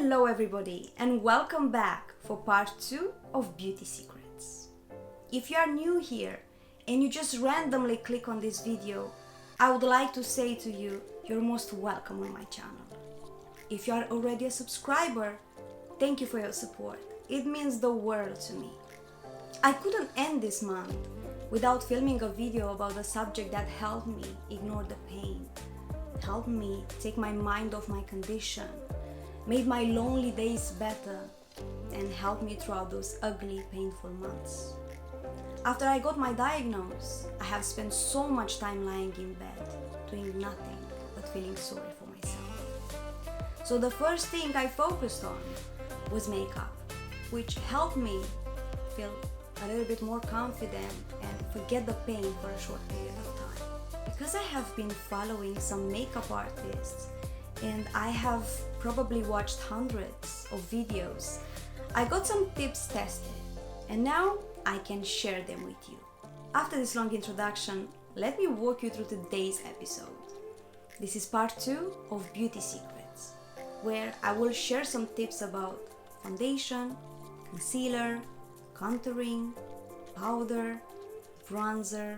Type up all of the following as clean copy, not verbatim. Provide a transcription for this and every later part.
Hello everybody and welcome back for part 2 of Beauty Secrets. If you are new here and you just randomly click on this video, I would like to say to you, you're most welcome on my channel. If you are already a subscriber, thank you for your support. It means the world to me. I couldn't end this month without filming a video about a subject that helped me ignore the pain, helped me take my mind off my condition, made my lonely days better, and helped me throughout those ugly, painful months. After I got my diagnose, I have spent so much time lying in bed, doing nothing but feeling sorry for myself. So the first thing I focused on was makeup, which helped me feel a little bit more confident and forget the pain for a short period of time. Because I have been following some makeup artists and I have probably watched hundreds of videos, I got some tips tested and now I can share them with you. After this long introduction, let me walk you through today's episode. This is part 2 of Beauty Secrets, where I will share some tips about foundation, concealer, contouring, powder, bronzer,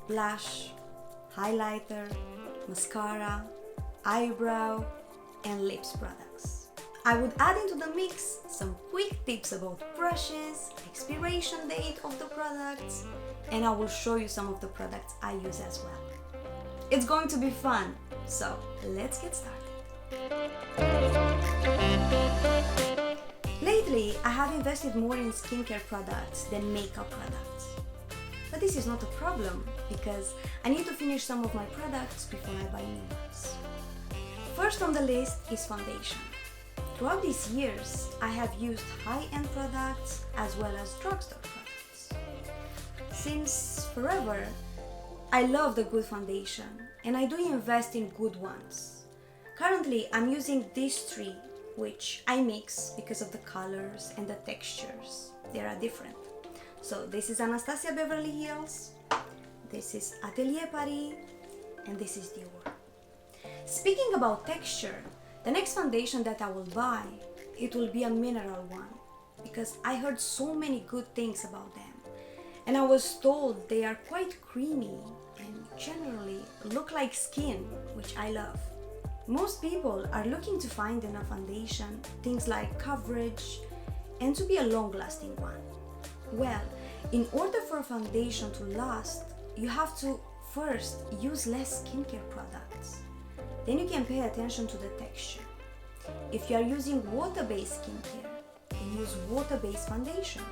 blush, highlighter, mascara, eyebrow, and lips products. I would add into the mix some quick tips about brushes, expiration date of the products, and I will show you some of the products I use as well. It's going to be fun, so let's get started. Lately, I have invested more in skincare products than makeup products. But this is not a problem because I need to finish some of my products before I buy new ones. First on the list is foundation. Throughout these years, I have used high-end products as well as drugstore products. Since forever, I love the good foundation and I do invest in good ones. Currently, I'm using these three, which I mix because of the colors and the textures. They are different. So this is Anastasia Beverly Hills, this is Atelier Paris, and this is Dior. Speaking about texture, the next foundation that I will buy, it will be a mineral one because I heard so many good things about them and I was told they are quite creamy and generally look like skin, which I love. Most people are looking to find in a foundation things like coverage and to be a long-lasting one. Well, in order for a foundation to last, you have to first use less skincare products. Then you can pay attention to the texture. If you are using water-based skincare, then use water-based foundation.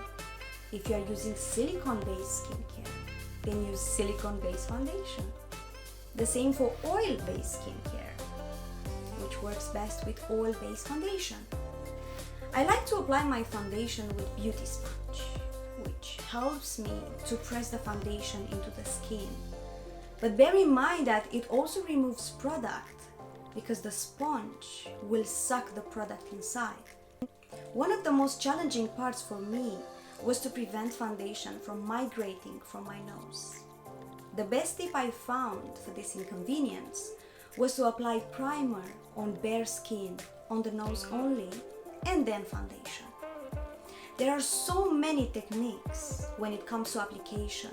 If you are using silicone-based skincare, then use silicone-based foundation. The same for oil-based skincare, which works best with oil-based foundation. I like to apply my foundation with beauty sponge, which helps me to press the foundation into the skin. But bear in mind that it also removes product because the sponge will suck the product inside. One of the most challenging parts for me was to prevent foundation from migrating from my nose. The best tip I found for this inconvenience was to apply primer on bare skin, on the nose only, and then foundation. There are so many techniques when it comes to application,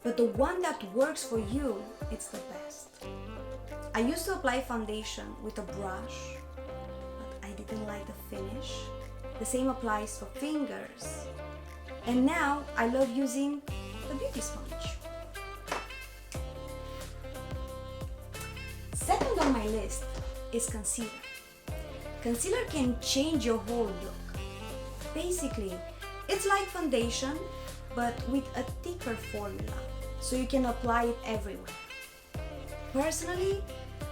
but the one that works for you, it's the best. I used to apply foundation with a brush, but I didn't like the finish. The same applies for fingers. And now I love using the beauty sponge. Second on my list is concealer. Concealer can change your whole look. Basically, it's like foundation, but with a thicker formula, so you can apply it everywhere. Personally,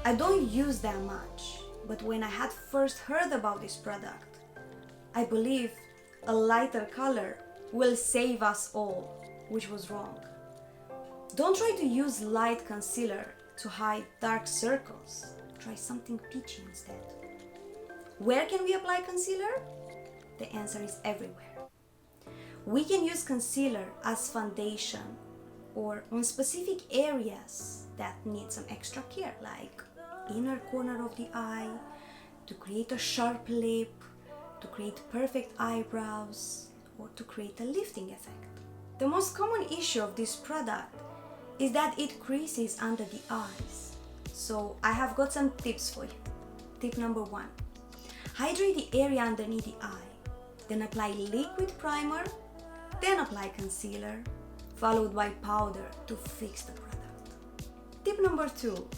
I don't use that much, but when I had first heard about this product, I believed a lighter color will save us all, which was wrong. Don't try to use light concealer to hide dark circles. Try something peachy instead. Where can we apply concealer? The answer is everywhere. We can use concealer as foundation or on specific areas that need some extra care, like inner corner of the eye, to create a sharp lip, to create perfect eyebrows, or to create a lifting effect. The most common issue of this product is that it creases under the eyes. So I have got some tips for you. Tip number 1. Hydrate the area underneath the eye. Then apply liquid primer, then apply concealer, followed by powder to fix the product. Tip number 2.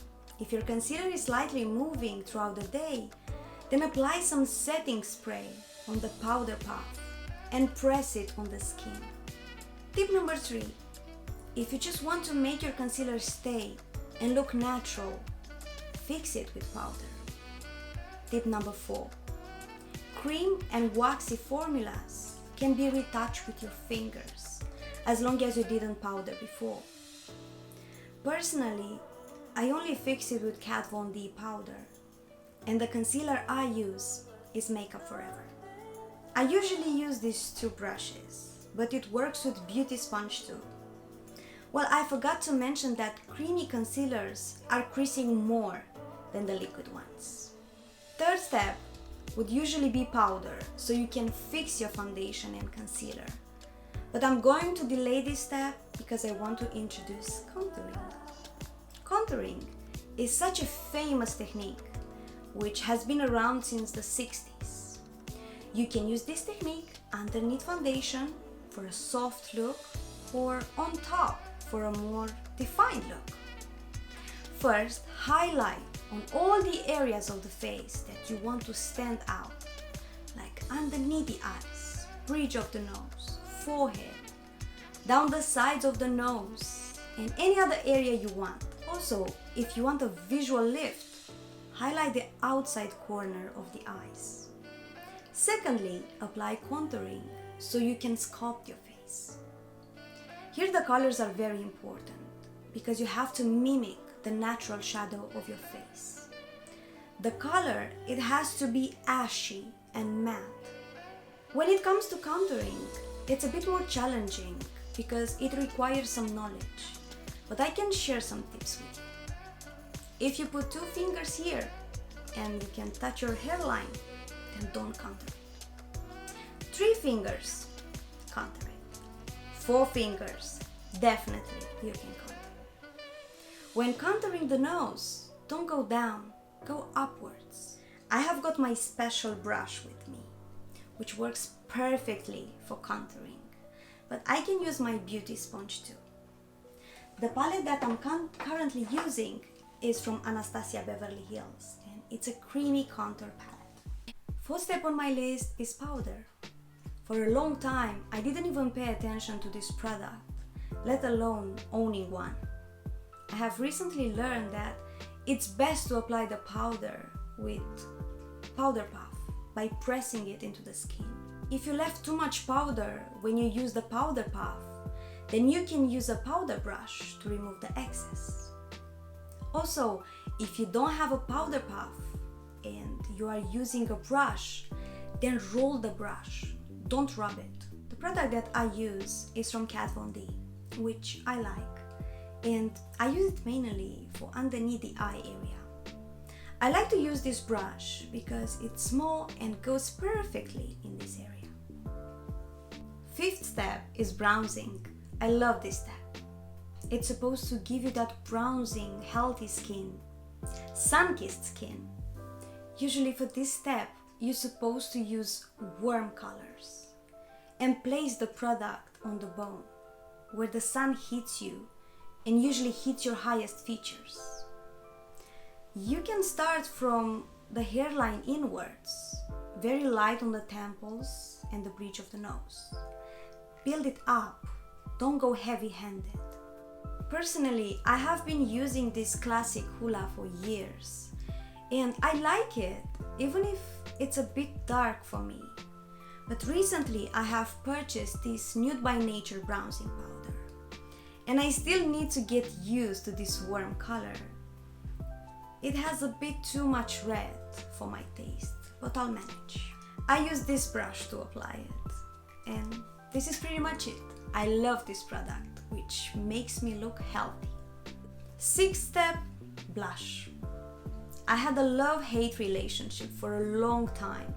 If your concealer is slightly moving throughout the day, then apply some setting spray on the powder puff and press it on the skin. Tip number 3. If you just want to make your concealer stay and look natural, fix it with powder. Tip number 4. Cream and waxy formulas can be retouched with your fingers as long as you didn't powder before. Personally, I only fix it with Kat Von D powder, and the concealer I use is Makeup Forever. I usually use these 2 brushes, but it works with beauty sponge too. Well, I forgot to mention that creamy concealers are creasing more than the liquid ones. Third step would usually be powder, so you can fix your foundation and concealer. But I'm going to delay this step because I want to introduce contouring. Contouring is such a famous technique which has been around since the 60s. You can use this technique underneath foundation for a soft look or on top for a more defined look. First, highlight on all the areas of the face that you want to stand out, like underneath the eyes, bridge of the nose, forehead, down the sides of the nose, and any other area you want. Also, if you want a visual lift, highlight the outside corner of the eyes. Secondly, apply contouring so you can sculpt your face. Here the colors are very important because you have to mimic the natural shadow of your face. The color, it has to be ashy and matte. When it comes to contouring, it's a bit more challenging because it requires some knowledge, but I can share some tips with you. If you put 2 fingers here and you can touch your hairline, then don't contour it. 3 fingers, contour it. 4 fingers, definitely you can contour. When contouring the nose, don't go down, go upwards. I have got my special brush with me, which works perfectly for contouring, but I can use my beauty sponge too. The palette that I'm currently using is from Anastasia Beverly Hills, and it's a creamy contour palette. 4th step on my list is powder. For a long time, I didn't even pay attention to this product, let alone owning one. I have recently learned that it's best to apply the powder with powder puff by pressing it into the skin. If you left too much powder when you use the powder puff, then you can use a powder brush to remove the excess. Also, if you don't have a powder puff and you are using a brush, then roll the brush, don't rub it. The product that I use is from Kat Von D, which I like, and I use it mainly for underneath the eye area. I like to use this brush because it's small and goes perfectly in this area. 5th step is bronzing. I love this step. It's supposed to give you that bronzing, healthy skin, sun-kissed skin. Usually for this step, you're supposed to use warm colors and place the product on the bone where the sun hits you and usually hits your highest features. You can start from the hairline inwards, very light on the temples and the bridge of the nose. Build it up, don't go heavy-handed. Personally, I have been using this classic hula for years, and I like it, even if it's a bit dark for me. But recently I have purchased this Nude by Nature bronzing powder, and I still need to get used to this warm color. It has a bit too much red for my taste, but I'll manage. I use this brush to apply it, and this is pretty much it. I love this product, which makes me look healthy. 6th step, blush. I had a love-hate relationship for a long time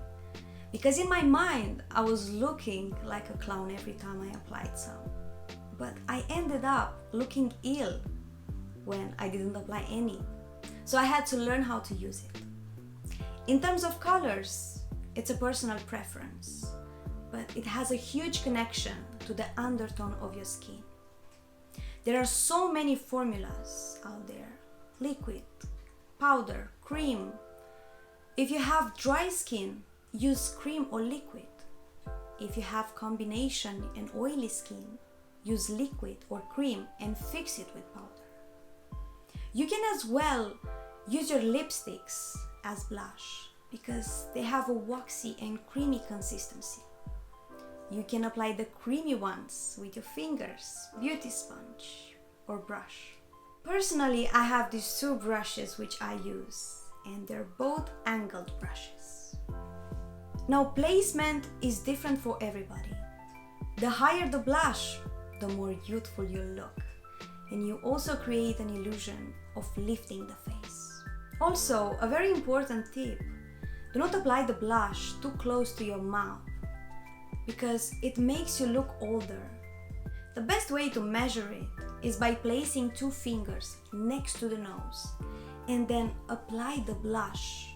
because in my mind I was looking like a clown every time I applied some. But I ended up looking ill when I didn't apply any. So I had to learn how to use it. In terms of colors, it's a personal preference, but it has a huge connection to the undertone of your skin. There are so many formulas out there: liquid, powder, cream. If you have dry skin, use cream or liquid. If you have combination and oily skin, use liquid or cream and fix it with powder. You can as well use your lipsticks as blush because they have a waxy and creamy consistency. You can apply the creamy ones with your fingers, beauty sponge or brush. Personally, I have these two brushes which I use, and they're both angled brushes. Now, placement is different for everybody. The higher the blush, the more youthful you look, and you also create an illusion of lifting the face. Also, a very important tip: do not apply the blush too close to your mouth because it makes you look older. The best way to measure it is by placing two fingers next to the nose and then apply the blush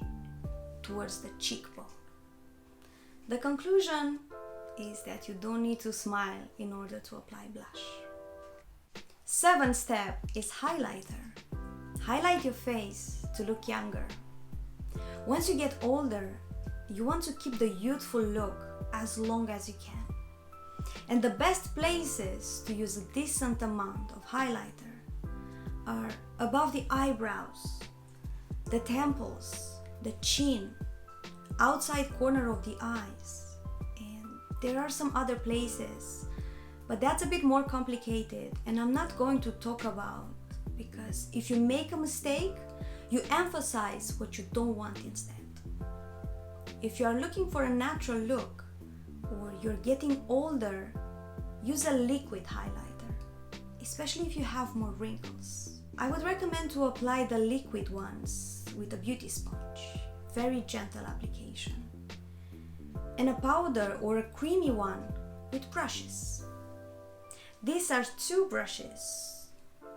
towards the cheekbone. The conclusion is that you don't need to smile in order to apply blush. 7th step is highlighter. Highlight your face to look younger. Once you get older, you want to keep the youthful look as long as you can. And the best places to use a decent amount of highlighter are above the eyebrows, the temples, the chin, outside corner of the eyes, and there are some other places, but that's a bit more complicated and I'm not going to talk about, because if you make a mistake, you emphasize what you don't want instead. If you are looking for a natural look or you're getting older, use a liquid highlighter, especially if you have more wrinkles. I would recommend to apply the liquid ones with a beauty sponge, very gentle application, and a powder or a creamy one with brushes. These are two brushes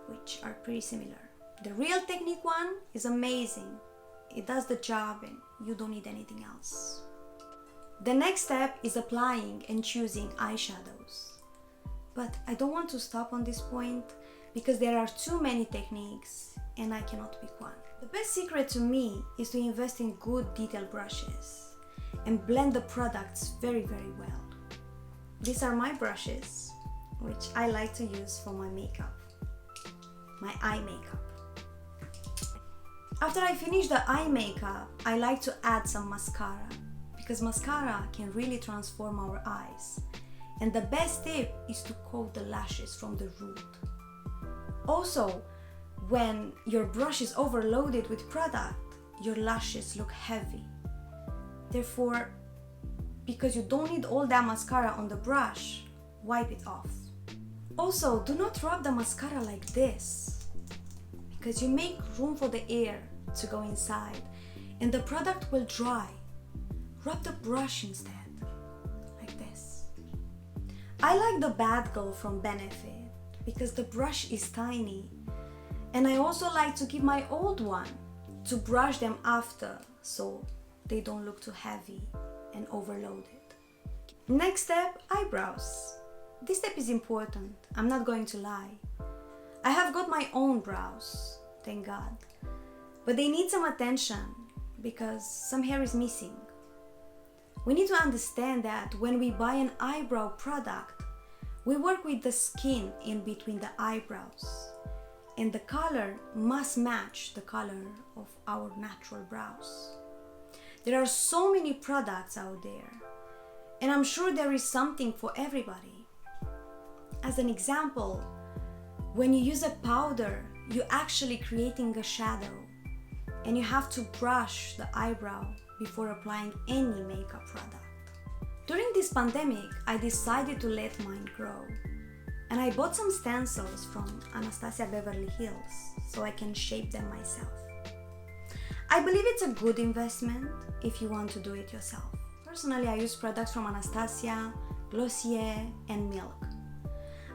which are pretty similar. The Real Technique one is amazing. It does the job and you don't need anything else. The next step is applying and choosing eyeshadows. But I don't want to stop on this point because there are too many techniques and I cannot pick one. The best secret to me is to invest in good detail brushes and blend the products very, very well. These are my brushes, which I like to use for my makeup, my eye makeup. After I finish the eye makeup, I like to add some mascara because mascara can really transform our eyes. And the best tip is to coat the lashes from the root. Also, when your brush is overloaded with product, your lashes look heavy. Therefore, because you don't need all that mascara on the brush, wipe it off. Also, do not rub the mascara like this, because you make room for the air to go inside and the product will dry. Rub the brush instead, like this. I like the Bad Girl from Benefit because the brush is tiny, and I also like to keep my old one to brush them after so they don't look too heavy and overloaded. Next step, eyebrows. This step is important, I'm not going to lie. I have got my own brows, thank God, but they need some attention because some hair is missing. We need to understand that when we buy an eyebrow product, we work with the skin in between the eyebrows, and the color must match the color of our natural brows. There are so many products out there, and I'm sure there is something for everybody. As an example, when you use a powder, you're actually creating a shadow, and you have to brush the eyebrow before applying any makeup product. During this pandemic, I decided to let mine grow, and I bought some stencils from Anastasia Beverly Hills so I can shape them myself. I believe it's a good investment if you want to do it yourself. Personally, I use products from Anastasia, Glossier and Milk.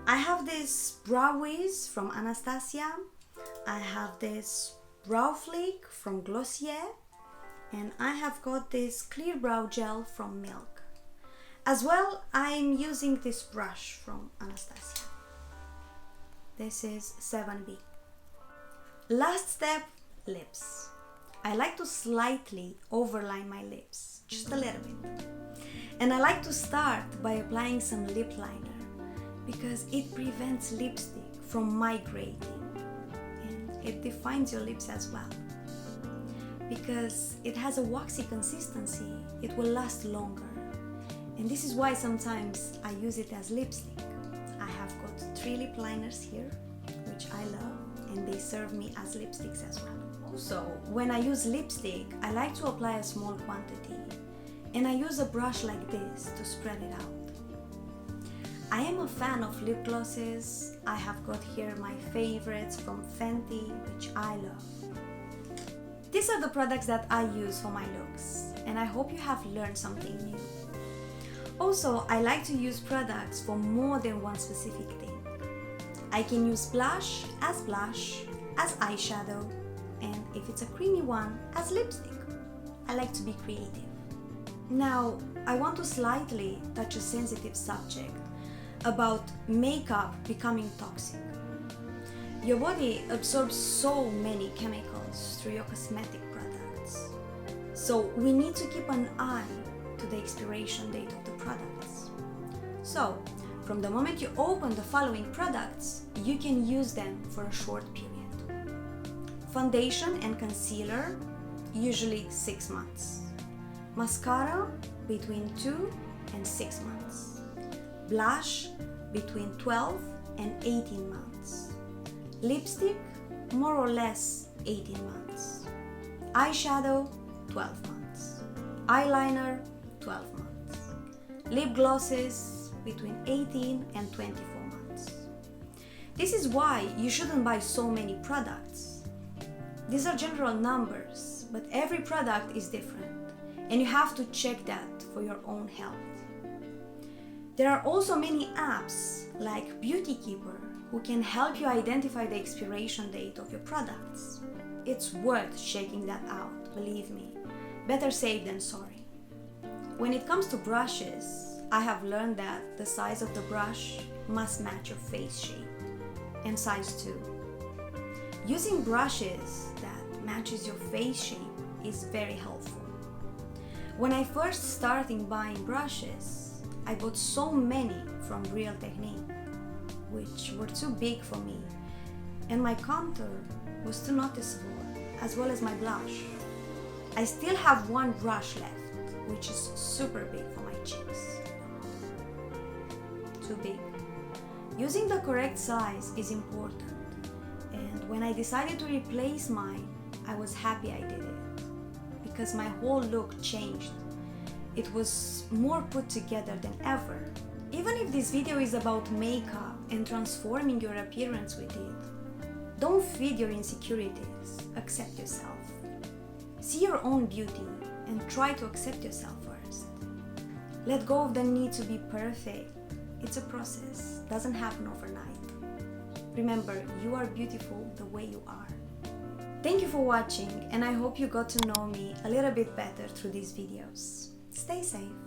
I have this Brow Wiz from Anastasia, I have this Brow Flick from Glossier, and I have got this Clear Brow Gel from Milk. As well, I'm using this brush from Anastasia. This is 7B. Last step, lips. I like to slightly overline my lips, just a little bit. And I like to start by applying some lip liner because it prevents lipstick from migrating and it defines your lips as well. Because it has a waxy consistency, it will last longer. And this is why sometimes I use it as lipstick. I have got 3 lip liners here, which I love, and they serve me as lipsticks as well. Also, when I use lipstick, I like to apply a small quantity, and I use a brush like this to spread it out. I am a fan of lip glosses. I have got here my favorites from Fenty, which I love. These are the products that I use for my looks, and I hope you have learned something new. Also, I like to use products for more than one specific thing. I can use blush, as eyeshadow, and if it's a creamy one, as lipstick. I like to be creative. Now, I want to slightly touch a sensitive subject about makeup becoming toxic. Your body absorbs so many chemicals through your cosmetic products. So we need to keep an eye to the expiration date of the products. So, from the moment you open the following products, you can use them for a short period. Foundation and concealer, usually 6 months. Mascara, between 2 and 6 months. Blush, between 12 and 18 months. Lipstick, more or less 18 months. Eyeshadow, 12 months. Eyeliner, 12 months. Lip glosses, between 18 and 24 months. This is why you shouldn't buy so many products. These are general numbers, but every product is different, and you have to check that for your own health. There are also many apps like Beauty Keeper who can help you identify the expiration date of your products. It's worth checking that out, believe me. Better safe than sorry. When it comes to brushes, I have learned that the size of the brush must match your face shape, and size too. Using brushes that matches your face shape is very helpful. When I first started buying brushes, I bought so many from Real Technique, which were too big for me, and my contour was too noticeable, as well as my blush. I still have one brush left, which is super big for my cheeks. Too big. Using the correct size is important, and when I decided to replace mine, I was happy I did it, because my whole look changed. It was more put together than ever. Even if this video is about makeup and transforming your appearance with it, don't feed your insecurities, accept yourself. See your own beauty and try to accept yourself first. Let go of the need to be perfect. It's a process, doesn't happen overnight. Remember, you are beautiful the way you are. Thank you for watching, and I hope you got to know me a little bit better through these videos. Stay safe.